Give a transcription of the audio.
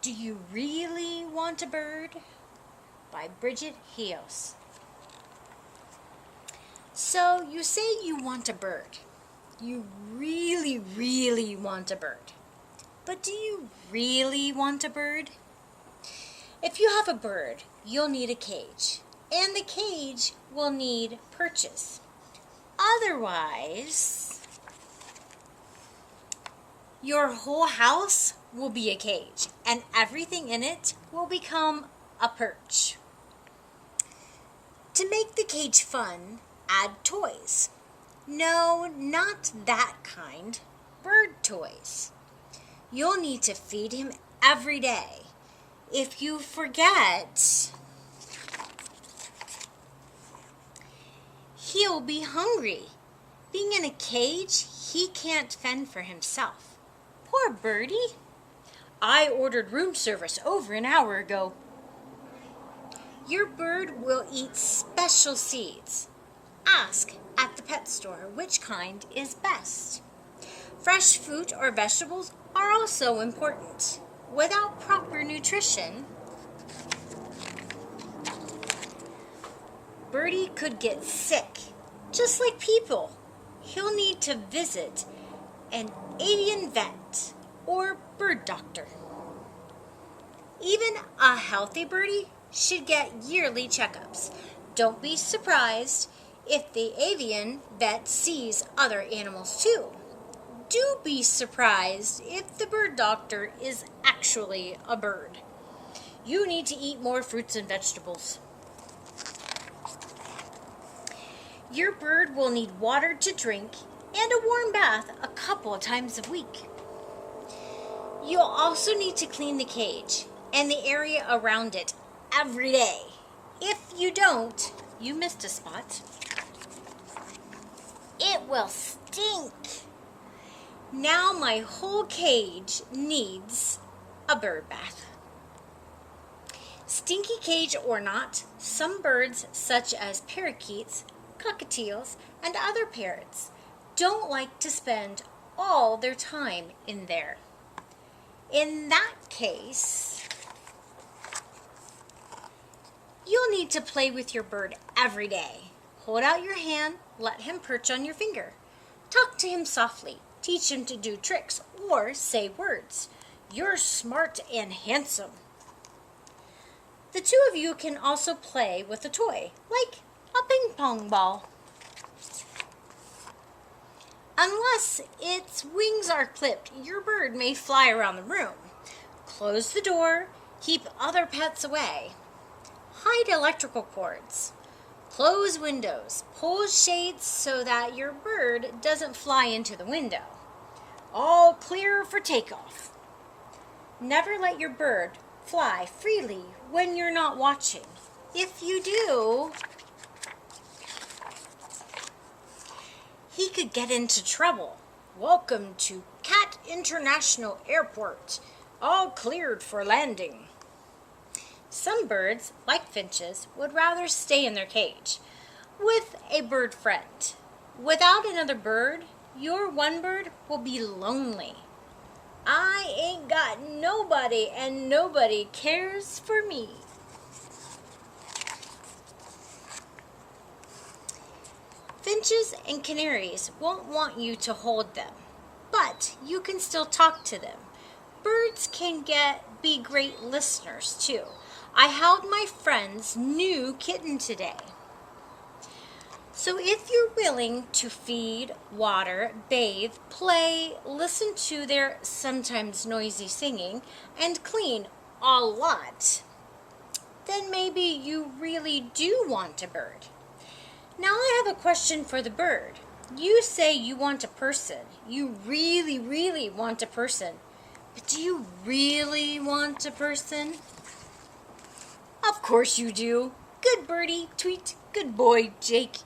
Do You Really Want a Bird? By Bridget Heos. So you say you want a bird. You really, really want a bird. But do you really want a bird? If you have a bird, you'll need a cage. And the cage will need perches. Otherwise, your whole house will be a cage, and everything in it will become a perch. To make the cage fun, add toys. No, not that kind. Bird toys. You'll need to feed him every day. If you forget, he'll be hungry. Being in a cage, he can't fend for himself. Poor birdie. I ordered room service over an hour ago. Your bird will eat special seeds. Ask at the pet store which kind is best. Fresh fruit or vegetables are also important. Without proper nutrition, birdie could get sick, just like people. He'll need to visit an avian vet or bird doctor. Even a healthy birdie should get yearly checkups. Don't be surprised if the avian vet sees other animals too. Do be surprised if the bird doctor is actually a bird. You need to eat more fruits and vegetables. Your bird will need water to drink and a warm bath a couple of times a week. You'll also need to clean the cage and the area around it every day. If you don't, you missed a spot. It will stink. Now my whole cage needs a bird bath. Stinky cage or not, some birds such as parakeets, cockatiels, and other parrots don't like to spend all their time in there. In that case, you'll need to play with your bird every day. Hold out your hand, let him perch on your finger. Talk to him softly. Teach him to do tricks or say words. You're smart and handsome. The two of you can also play with a toy, like a ping pong ball. Unless its wings are clipped, your bird may fly around the room. Close the door, keep other pets away. Hide electrical cords. Close windows. Pull shades so that your bird doesn't fly into the window. All clear for takeoff. Never let your bird fly freely when you're not watching. If you do, he could get into trouble. Welcome to Cat International Airport. All cleared for landing. Some birds, like finches, would rather stay in their cage with a bird friend. Without another bird, your one bird will be lonely. I ain't got nobody and nobody cares for me. Finches and canaries won't want you to hold them, but you can still talk to them. Birds can be great listeners too. I held my friend's new kitten today. So if you're willing to feed, water, bathe, play, listen to their sometimes noisy singing, and clean a lot, then maybe you really do want a bird. Now I have a question for the bird. You say you want a person. You really, really want a person. But do you really want a person? Of course you do. Good birdie, tweet. Good boy, Jake.